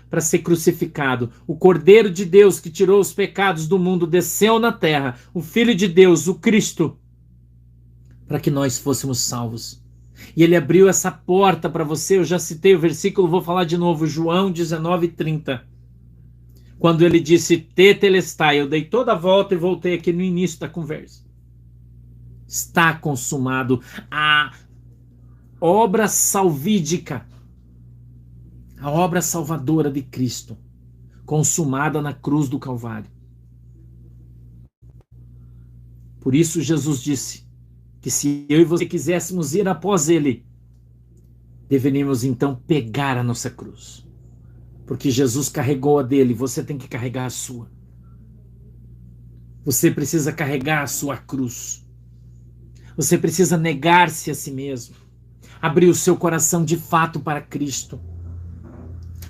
para ser crucificado. O Cordeiro de Deus que tirou os pecados do mundo desceu na terra, o Filho de Deus, o Cristo, para que nós fôssemos salvos. E ele abriu essa porta para você. Eu já citei o versículo, vou falar de novo, João 19:30. Quando ele disse tetelestai, eu dei toda a volta e voltei aqui no início da conversa. Está consumado. A obra salvídica, a obra salvadora de Cristo, consumada na cruz do Calvário. Por isso Jesus disse que se eu e você quiséssemos ir após ele, deveríamos então pegar a nossa cruz. Porque Jesus carregou a dele, você tem que carregar a sua. Você precisa carregar a sua cruz. Você precisa negar-se a si mesmo. Abrir o seu coração de fato para Cristo.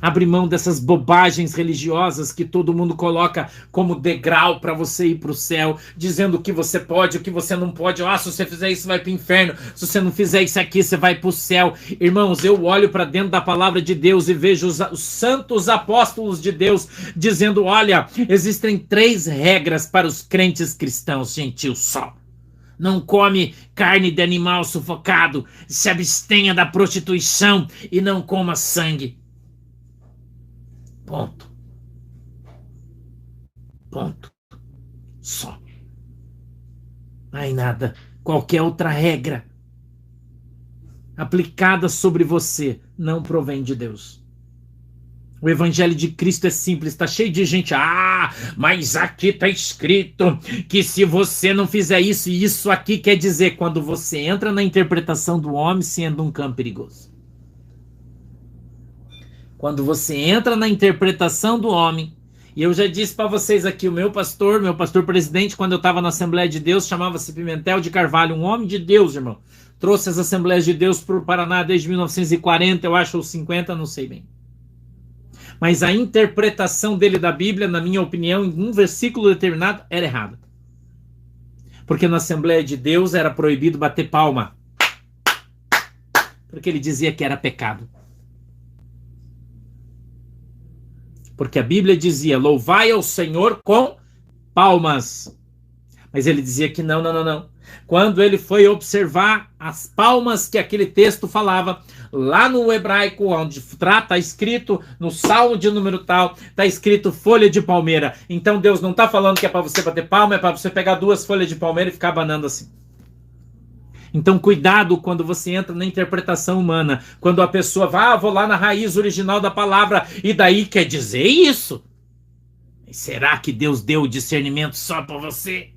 Abrir mão dessas bobagens religiosas que todo mundo coloca como degrau para você ir para o céu, dizendo o que você pode, o que você não pode. Ah, se você fizer isso, vai para o inferno. Se você não fizer isso aqui, você vai para o céu. Irmãos, eu olho para dentro da palavra de Deus e vejo os santos apóstolos de Deus dizendo, olha, existem 3 regras para os crentes cristãos, gentil só. Não come carne de animal sufocado, se abstenha da prostituição e não coma sangue. Ponto. Ponto. Só. Aí nada. Qualquer outra regra aplicada sobre você não provém de Deus. O evangelho de Cristo é simples, está cheio de gente. Ah, mas aqui está escrito que se você não fizer isso, e isso aqui quer dizer, quando você entra na interpretação do homem, se entra num campo perigoso. Quando você entra na interpretação do homem, e eu já disse para vocês aqui, o meu pastor presidente, quando eu estava na Assembleia de Deus, chamava-se Pimentel de Carvalho, um homem de Deus, irmão. Trouxe as Assembleias de Deus para o Paraná desde 1940, eu acho, ou 50, não sei bem. Mas a interpretação dele da Bíblia, na minha opinião, em um versículo determinado, era errada. Porque na Assembleia de Deus era proibido bater palma. Porque ele dizia que era pecado. Porque a Bíblia dizia, louvai ao Senhor com palmas. Mas ele dizia que não. Quando ele foi observar as palmas que aquele texto falava, lá no hebraico, onde está escrito, no Salmo de número tal, está escrito folha de palmeira. Então Deus não está falando que é para você bater palma, é para você pegar 2 folhas de palmeira e ficar abanando assim. Então cuidado quando você entra na interpretação humana, quando a pessoa vai, vou lá na raiz original da palavra, e daí quer dizer isso? Será que Deus deu o discernimento só para você?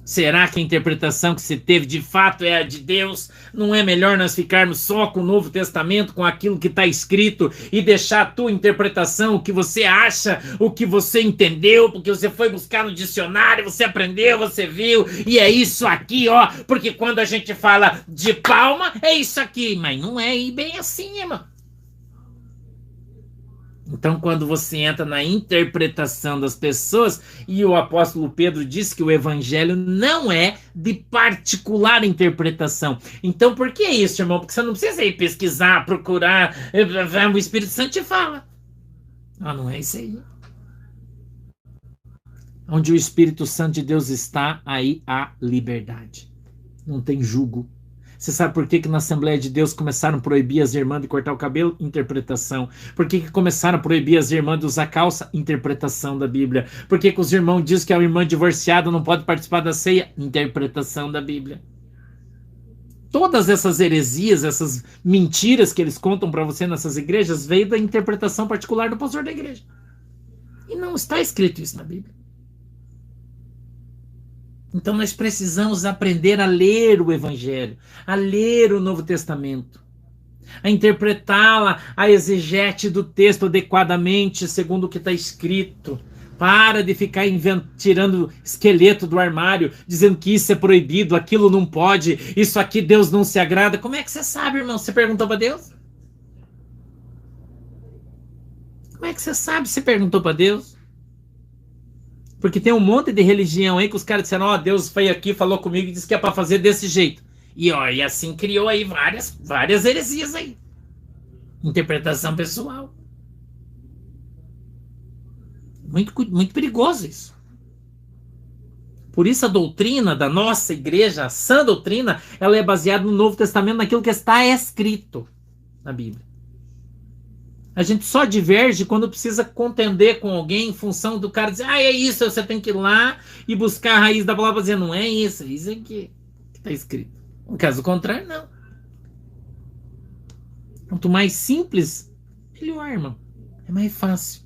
Será que a interpretação que se teve de fato é a de Deus? Não é melhor nós ficarmos só com o Novo Testamento, com aquilo que está escrito, e deixar a tua interpretação, o que você acha, o que você entendeu, porque você foi buscar no dicionário, você aprendeu, você viu, e é isso aqui, ó, porque quando a gente fala de palma, é isso aqui, mas não é bem assim, irmão. Então, quando você entra na interpretação das pessoas, e o apóstolo Pedro disse que o evangelho não é de particular interpretação. Então, por que isso, irmão? Porque você não precisa ir pesquisar, procurar, o Espírito Santo te fala. Ah, não é isso aí. Onde o Espírito Santo de Deus está, aí há liberdade. Não tem jugo. Você sabe por que na Assembleia de Deus começaram a proibir as irmãs de cortar o cabelo? Interpretação. Por que começaram a proibir as irmãs de usar calça? Interpretação da Bíblia. Por que os irmãos dizem que a irmã divorciada não pode participar da ceia? Interpretação da Bíblia. Todas essas heresias, essas mentiras que eles contam para você nessas igrejas, veio da interpretação particular do pastor da igreja. E não está escrito isso na Bíblia. Então nós precisamos aprender a ler o Evangelho, a ler o Novo Testamento, a interpretá-la, a exegese do texto adequadamente, segundo o que está escrito. Para de ficar tirando esqueleto do armário, dizendo que isso é proibido, aquilo não pode, isso aqui Deus não se agrada. Como é que você sabe, irmão? Você perguntou para Deus? Como é que você sabe? Você perguntou para Deus? Porque tem um monte de religião aí que os caras disseram, ó, Deus foi aqui, falou comigo e disse que é para fazer desse jeito. E ó, e assim criou aí várias heresias aí. Interpretação pessoal. Muito perigoso isso. Por isso a doutrina da nossa igreja, a sã doutrina, ela é baseada no Novo Testamento, naquilo que está escrito na Bíblia. A gente só diverge quando precisa contender com alguém em função do cara dizer, ah, é isso, você tem que ir lá e buscar a raiz da palavra, dizer, não é isso é que está escrito. No caso contrário, não. Quanto mais simples, melhor, irmão. É mais fácil.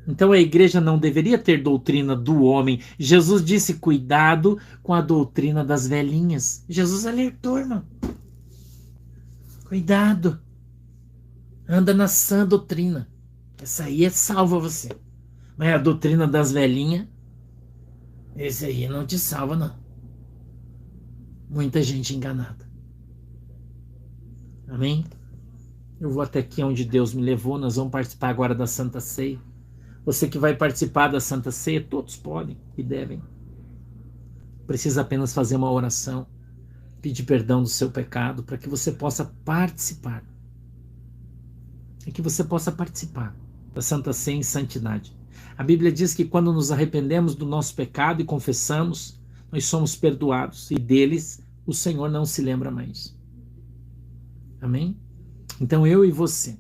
Então a igreja não deveria ter doutrina do homem. Jesus disse, cuidado com a doutrina das velhinhas. Jesus alertou, irmão. Cuidado. Anda na sã doutrina. Essa aí salva você. Mas a doutrina das velhinhas, esse aí não te salva, não. Muita gente enganada. Amém? Eu vou até aqui onde Deus me levou. Nós vamos participar agora da Santa Ceia. Você que vai participar da Santa Ceia, todos podem e devem. Precisa apenas fazer uma oração, pedir perdão do seu pecado, para que você possa participar. E que você possa participar da Santa Ceia em santidade. A Bíblia diz que quando nos arrependemos do nosso pecado e confessamos, nós somos perdoados e deles o Senhor não se lembra mais. Amém? Então eu e você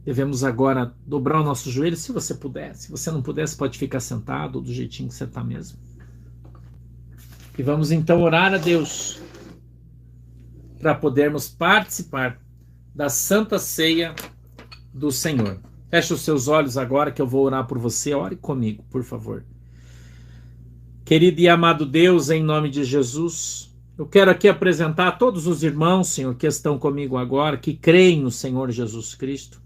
devemos agora dobrar o nosso joelho, se você puder. Se você não puder, você pode ficar sentado do jeitinho que você está mesmo. E vamos então orar a Deus para podermos participar da Santa Ceia do Senhor. Feche os seus olhos agora que eu vou orar por você. Ore comigo, por favor. Querido e amado Deus, em nome de Jesus, eu quero aqui apresentar a todos os irmãos, Senhor, que estão comigo agora, que creem no Senhor Jesus Cristo.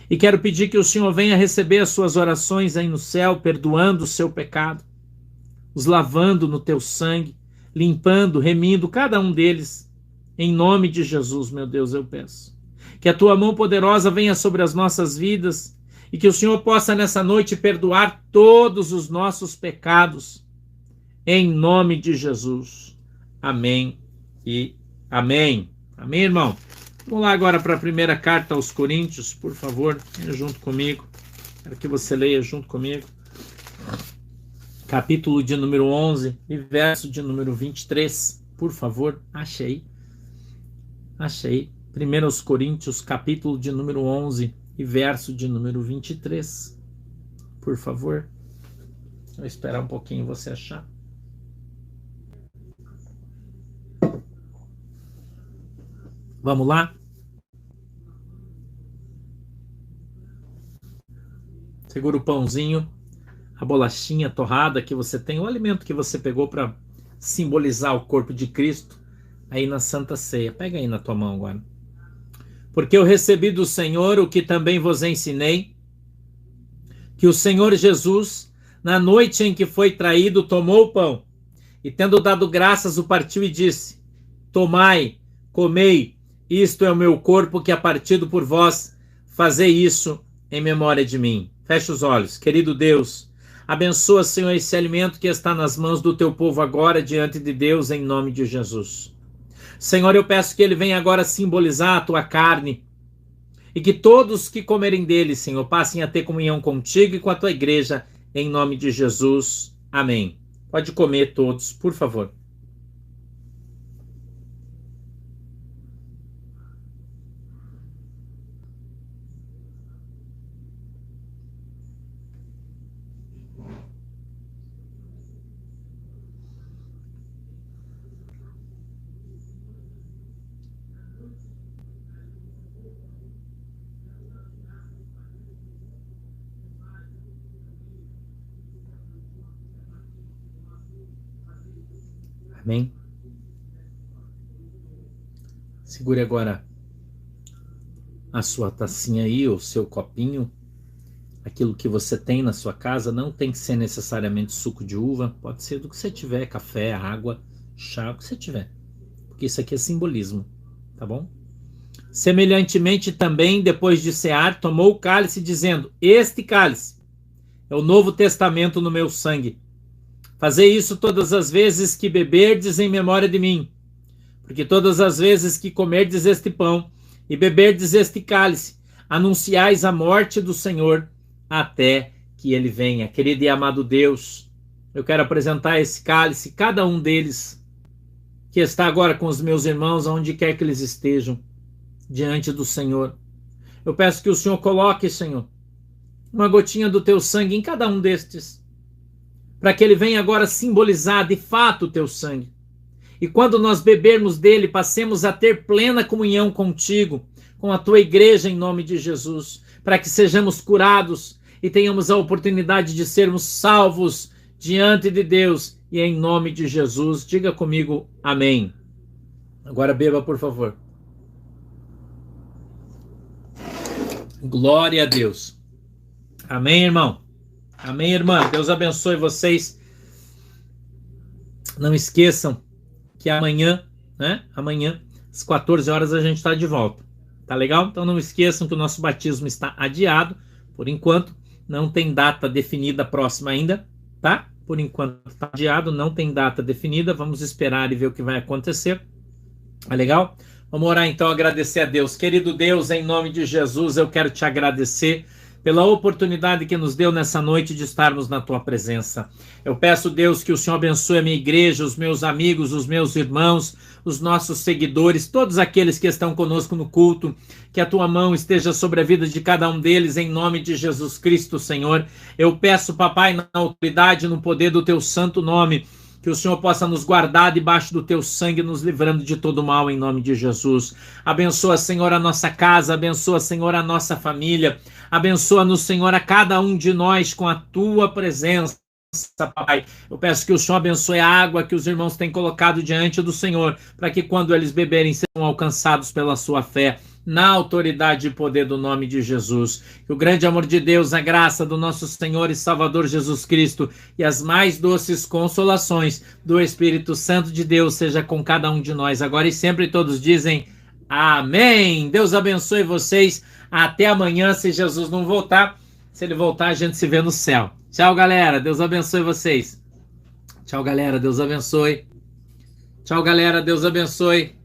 E quero pedir que o Senhor venha receber as suas orações aí no céu, perdoando o seu pecado, os lavando no teu sangue, limpando, remindo cada um deles. Em nome de Jesus, meu Deus, eu peço. Que a tua mão poderosa venha sobre as nossas vidas e que o Senhor possa nessa noite perdoar todos os nossos pecados. Em nome de Jesus. Amém e amém. Amém, irmão? Vamos lá agora para a primeira carta aos Coríntios, por favor, venha junto comigo. Quero que você leia junto comigo. Capítulo de número 11 e verso de número 23. Por favor, achei. 1 aos Coríntios, capítulo de número 11 e verso de número 23. Por favor. Vou esperar um pouquinho você achar. Vamos lá? Segura o pãozinho, a bolachinha torrada que você tem, o alimento que você pegou para simbolizar o corpo de Cristo aí na Santa Ceia. Pega aí na tua mão agora. Porque eu recebi do Senhor o que também vos ensinei, que o Senhor Jesus, na noite em que foi traído, tomou o pão e, tendo dado graças, o partiu e disse: tomai, comei, isto é o meu corpo que é partido por vós, fazei isso em memória de mim. Fecha os olhos. Querido Deus, abençoa, Senhor, esse alimento que está nas mãos do teu povo agora, diante de Deus, em nome de Jesus. Senhor, eu peço que ele venha agora simbolizar a tua carne e que todos que comerem dele, Senhor, passem a ter comunhão contigo e com a tua igreja, em nome de Jesus. Amém. Pode comer todos, por favor. Amém? Segure agora a sua tacinha aí, o seu copinho. Aquilo que você tem na sua casa não tem que ser necessariamente suco de uva. Pode ser do que você tiver, café, água, chá, o que você tiver. Porque isso aqui é simbolismo, tá bom? Semelhantemente também, depois de cear, tomou o cálice, dizendo: este cálice é o novo testamento no meu sangue. Fazei isso todas as vezes que beberdes em memória de mim. Porque todas as vezes que comerdes este pão e beberdes este cálice, anunciais a morte do Senhor até que ele venha. Querido e amado Deus, eu quero apresentar esse cálice, cada um deles que está agora com os meus irmãos, aonde quer que eles estejam, diante do Senhor. Eu peço que o Senhor coloque, Senhor, uma gotinha do teu sangue em cada um destes, para que ele venha agora simbolizar de fato o teu sangue. E quando nós bebermos dele, passemos a ter plena comunhão contigo, com a tua igreja, em nome de Jesus, para que sejamos curados e tenhamos a oportunidade de sermos salvos diante de Deus, e em nome de Jesus. Diga comigo, amém. Agora beba, por favor. Glória a Deus. Amém, irmão. Amém, irmã. Deus abençoe vocês. Não esqueçam que amanhã, né? Amanhã, às 14 horas, a gente está de volta. Tá legal? Então não esqueçam que o nosso batismo está adiado. Por enquanto, não tem data definida próxima ainda, tá? Por enquanto está adiado, não tem data definida. Vamos esperar e ver o que vai acontecer. Tá legal? Vamos orar então, agradecer a Deus. Querido Deus, em nome de Jesus, eu quero te agradecer pela oportunidade que nos deu nessa noite de estarmos na tua presença. Eu peço, Deus, que o Senhor abençoe a minha igreja, os meus amigos, os meus irmãos, os nossos seguidores, todos aqueles que estão conosco no culto, que a tua mão esteja sobre a vida de cada um deles, em nome de Jesus Cristo, Senhor. Eu peço, papai, na autoridade, no poder do teu santo nome, que o Senhor possa nos guardar debaixo do teu sangue, nos livrando de todo mal, em nome de Jesus. Abençoa, Senhor, a nossa casa, abençoa, Senhor, a nossa família, abençoa-nos, Senhor, a cada um de nós com a tua presença, Pai. Eu peço que o Senhor abençoe a água que os irmãos têm colocado diante do Senhor, para que quando eles beberem sejam alcançados pela sua fé, na autoridade e poder do nome de Jesus. Que o grande amor de Deus, a graça do nosso Senhor e Salvador Jesus Cristo e as mais doces consolações do Espírito Santo de Deus seja com cada um de nós, agora e sempre. Todos dizem amém. Deus abençoe vocês. Até amanhã, se Jesus não voltar. Se ele voltar, a gente se vê no céu. Tchau, galera. Deus abençoe vocês. Tchau, galera. Deus abençoe. Tchau, galera. Deus abençoe.